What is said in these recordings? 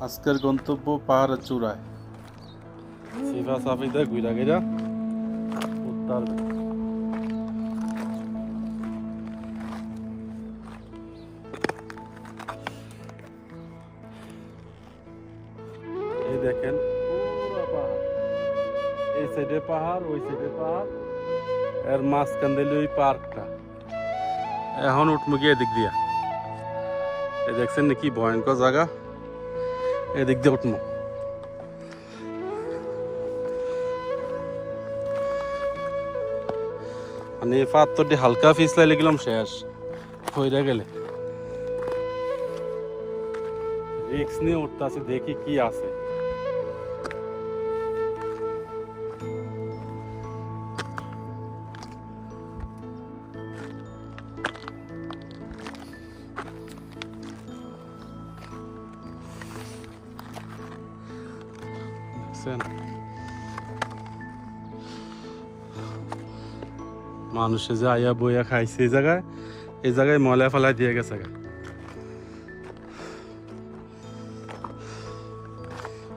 আজকের গন্তব্য পাহাড়ের চূড়ায় সিফা সাফিদে ঘুরা গেরা উত্তর এই দেখেন পুরো পাহাড়, এই সাইডে পাহাড় ওই সাইডে পাহাড়, এর মাঝখান দিলে ওই পার্কটা। এখন উঠমু গিয়ে এদিক দিয়া, এই দেখছেন নাকি ভয়ঙ্কর জায়গা, এদিক দিয়ে উঠমু। মানে এই পাথরটি হালকা ফিসলাইলে গেলাম শেষ হইরা গেলে। রিক্স নিয়ে উঠতেছি, দেখি কি আছে। মানুষে যে আয়া বইয়া খাইছে এই জায়গায় ময়লা ফেলাই দিয়ে গেছে।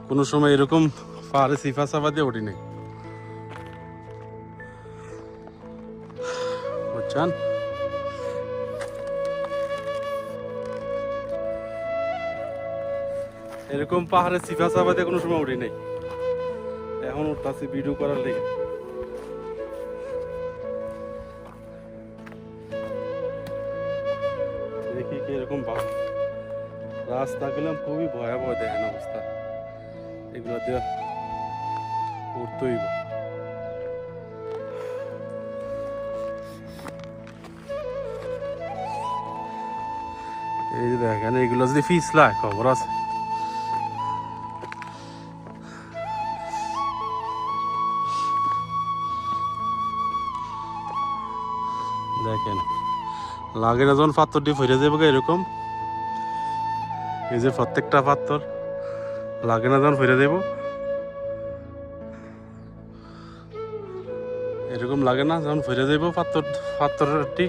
কোনো সময় এরকম পাহাড়ে সিফা সাফা দিয়ে উঠি নাই, বুঝছেন? এরকম পাহাড়ে সিফা সাফা দিয়ে কোনো সময় উঠি নাই, এখন উঠতেছি ভিডিও করার লেগে। দেখি কি এরকম রাস্তা গেলাম, খুবই ভয়াবহ দেখেন অবস্থা। এগুলো দিয়ে উঠতেই এই যে দেখেন, এগুলো যদি ফিসলায় খবর আছে। দেখেন লাগে না যখন পাথরটি ফিরে যাবে এরকম, এই যে প্রত্যেকটা পাথর লাগে না যখন ফিরে দেব এরকম লাগে না যখন ফিরে দেব পাথরটি।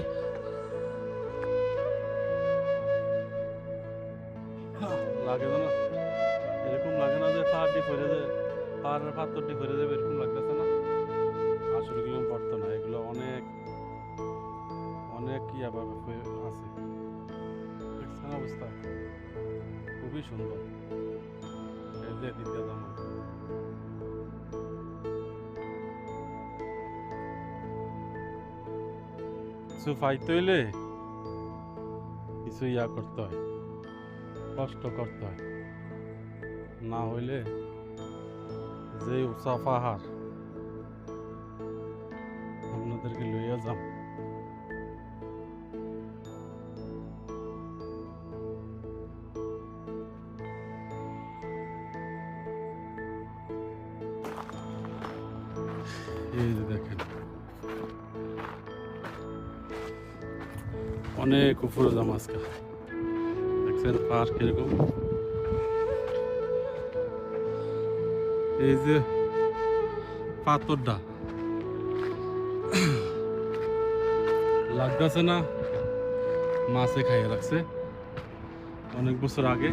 লাগে না এরকম, লাগে না যে পাহাড়টি ফিরে যাবে, পাহাড়ের পাথরটি ফিরে যাবে এরকম লাগতেছে না? আসলে এগুলো পড়তো না, এগুলো অনেক অনেক ইয়াভাবে আছে। দেখছেন অবস্থা, খুবই সুন্দর। এই যে দ্বিতীয় দাম কিছু পাইতে হইলে কিছু ইয়া করতে হয়, কষ্ট করতে হয়, না হইলে যে উঁচা পাহাড় আপনাদেরকে লইয়া যাম। এই যে দেখেন অনেক উপরে যাম আজকে। দেখছেন পাহাড় কিরকম, এই যে পাথরটা লাগতেছে না, মাছে খাইয়ে রাখছে অনেক বছর আগে।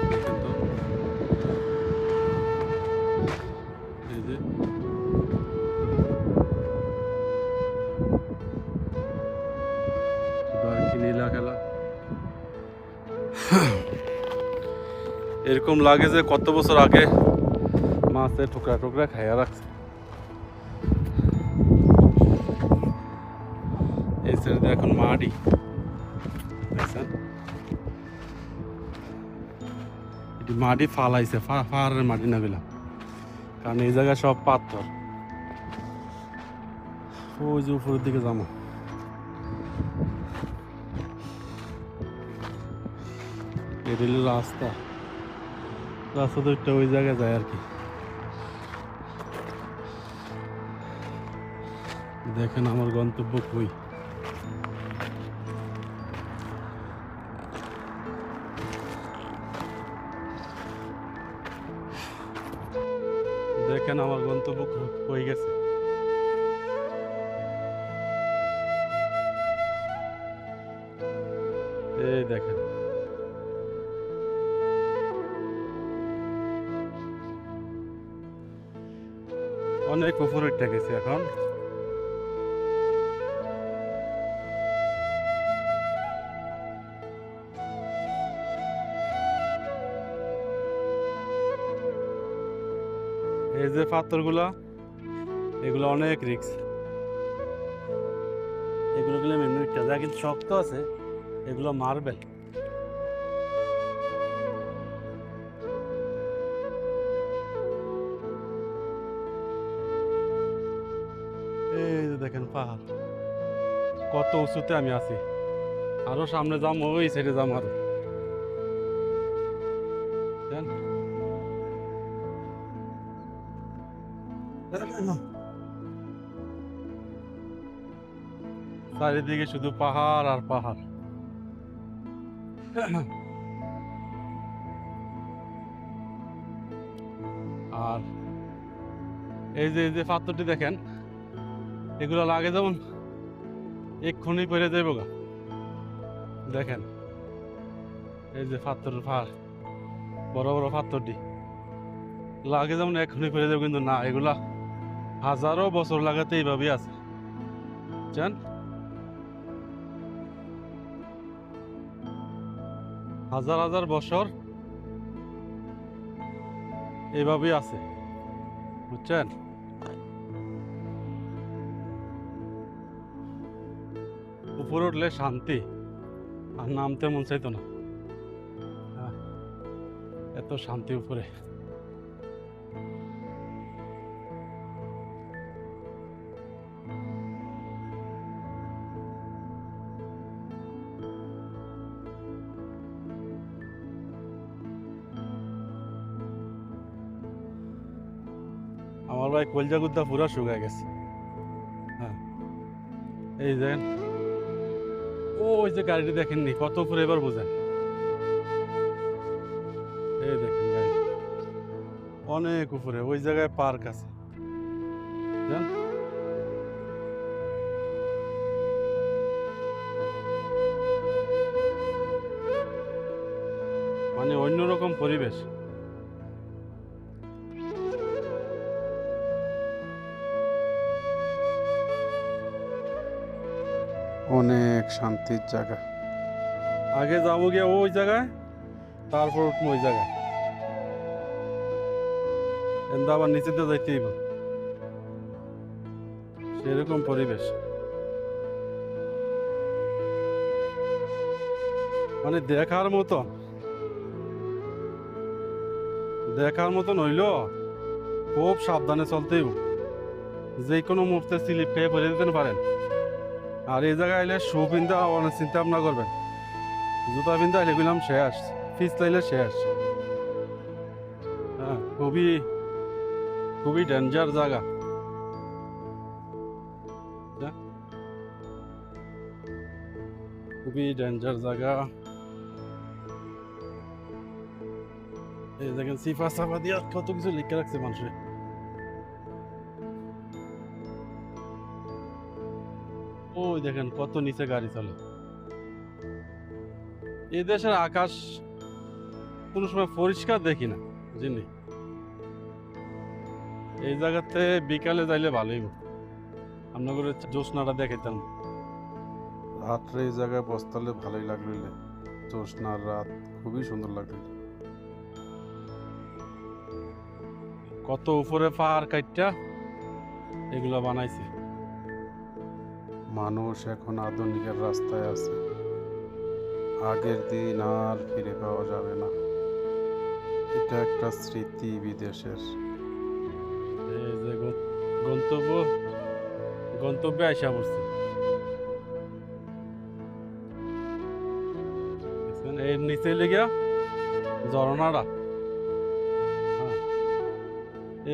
দেখেন তো এই যে নীলা খেলা এরকম লাগে যে কত বছর আগে মাছে টুকরা টুকরা খাইয়া রাখছে। এই সাইডে এখন মাটি, দেখছেন এটি মাটি ফালাইছে, পাহাড়ের মাটি না গেলাম, কারণ এই জায়গায় সব পাথর। ওই যে উপরের দিকে যাবো, এই রেল রাস্তা তো একটা ওই জায়গায় যায় আর কি। দেখেন আমার গন্তব্য কই। দেখেন আমার গন্তব্য কই গেছে। এই দেখেন অনেক উপরে উঠে গেছে এখন। এই যে পাথরগুলা, এগুলো অনেক রিস্ক। এগুলো গেলে মেনু উঠে যায়, কিন্তু শক্ত আছে। এগুলো মার্বেল। এই যে দেখেন পাহাড়, কত উঁচুতে আমি আছি। আরো সামনে যাম, ওই সাইডে যাম আরো। চারিদিকে শুধু পাহাড় আর পাহাড়। আর এই যে পাথরটি দেখেন, এগুলো লাগে যেমন এক্ষুনি পড়ে যাইব গা। দেখেন এই যে পাথর পাহাড়, বড় বড় পাথরটি লাগে যেমন এক্ষুনি পড়ে যাবে, কিন্তু না, এগুলা হাজারো বছর লাগাতে এইভাবেই আছে। বুঝছেন? হাজার হাজার বছর এইভাবেই আছে। বুঝছেন? উপরে উঠলে শান্তি, আর নামতে মন চাইতো না। এত শান্তি উপরে। আমার ভাই কলজা গুদ্দা পুরা শুকায় গেছে। হ্যাঁ, এই দেখেন, ওই যে গাড়িটি দেখেননি কত উপরে, এবার বোঝেন। এই দেখেন গাড়ি অনেক উপরে, ওই জায়গায় পার্ক আছে। জান, মানে অন্যরকম পরিবেশ। অনেক শান্তির জায়গা। আগে যাবো গিয়ে ওই জায়গায়, তারপর উঠবো ওই জায়গায়। এন্দা আবার নিচেতে যাইতেই হবে। সেরকম পরিবেশ, মানে দেখার মতন। দেখার মতন হইলো, খুব সাবধানে চলতেই হবে। যে কোনো মুহূর্তে স্লিপ খেয়ে পড়ে যেতে পারেন। আর এই জায়গায় আইলে শু পিন্ধা অনেক চিন্তা ভাবনা করবেন। জুতা পিন্ধা আইলে গেলাম শেষ, ফিস লাইলে শেষ। হ্যাঁ, খুবই খুবই ডেঞ্জার জায়গা। খুবই ডেঞ্জার জায়গা। এই দেখেন সিফা সাফা দিয়া কত কিছু লিখে রাখছে মানুষে। ওই দেখেন কত নিচে গাড়ি চলে। এই দেশের আকাশ কোনো সময় পরিষ্কার দেখি না, বুঝলি? এই জায়গাতে বিকালে যাইলে ভালোই হতো, আপনাদের জ্যোৎস্নাটা দেখাইতাম। রাত্রে এই জায়গায় বসতালে ভালোই লাগলো। জ্যোৎস্নার রাত খুবই সুন্দর লাগলো। কত উপরে পাহাড় কাইটটা এগুলো বানাইছে। মানুষ এখন আধুনিকের রাস্তায় আছে, আগের দিন আর ফিরে পাওয়া যাবে না। এটা একটা স্মৃতি বিদেশের। এই যে গন্তব্য গন্তব্যে আইসা পড়ছে। দেখছেন, এর নিচে লেগিয়া ঝর্ণাটা, হ্যাঁ,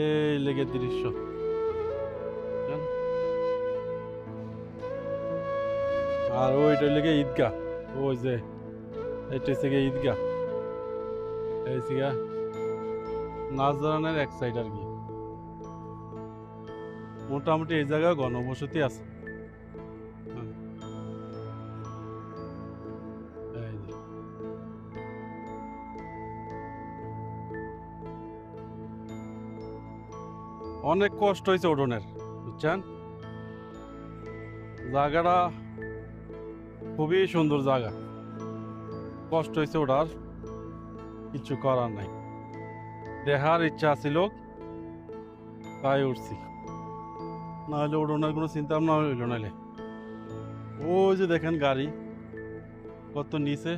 এই লেগে দৃশ্য। বুঝছেন? আর ওইটা লেগে ঈদগাহ, ওই যে এটা হচ্ছে গিয়ে ঈদগাহ, এই হচ্ছে গিয়া নাজরানের এক সাইড আর কি। মোটামুটি এই জায়গায় ঘনবসতি আছে। হ্যাঁ, এই যে। অনেক কষ্ট হয়েছে উঠোনের, বুঝছেন? জায়গাটা খুবই সুন্দর জায়গা, কষ্ট হয়েছে ওঠার, কিছু করার নাই। দেখার ইচ্ছা ছিল তাই উঠছি, নাহলে উঠোনের কোনো চিন্তা ভাবনা হইল নাহলে। ওই যে দেখেন গাড়ি কত নিচে,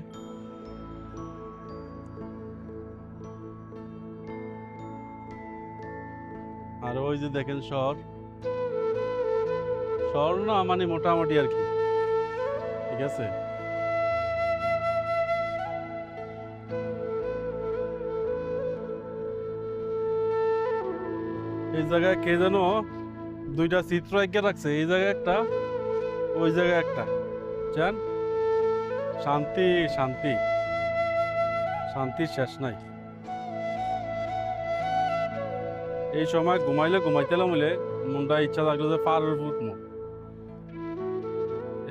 আর ওই যে দেখেন শহর, শহর না মানে মোটামুটি আর কি, ঠিক আছে। এই জায়গায় কে যেন দুইটা চিত্র এঁকে রাখছে, এই জায়গায় একটা, ওই জায়গায় একটা, জান, শান্তি শান্তি, শান্তির শেষ নাই। এই সময় ঘুমাইলে ঘুমাইতেলাম বলে মনটা ইচ্ছা থাকলো যে পাহাড়ের উপর উঠবো।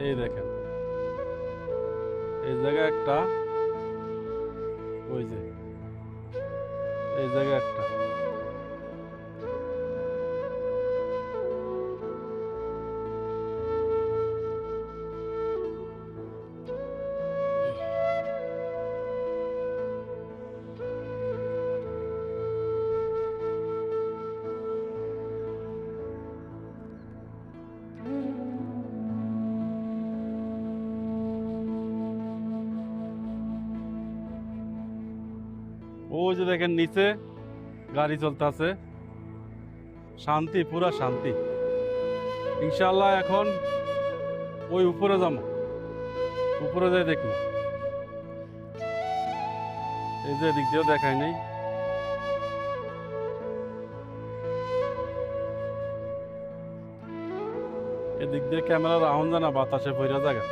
এই দেখেন এই জায়গায় একটা, ওই যে এই জায়গায় একটা। ওই যে দেখেন নিচে গাড়ি চলতেছে, শান্তি, পুরা শান্তি। ইনশাল্লাহ এখন ওই উপরে যাবো, উপরে যাই দেখবো। এই যে দিক দিয়েও দেখাই নেই, এদিক দিয়ে ক্যামেরা রাউন্ড জানা বাতাসে ভৈরা জায়গা।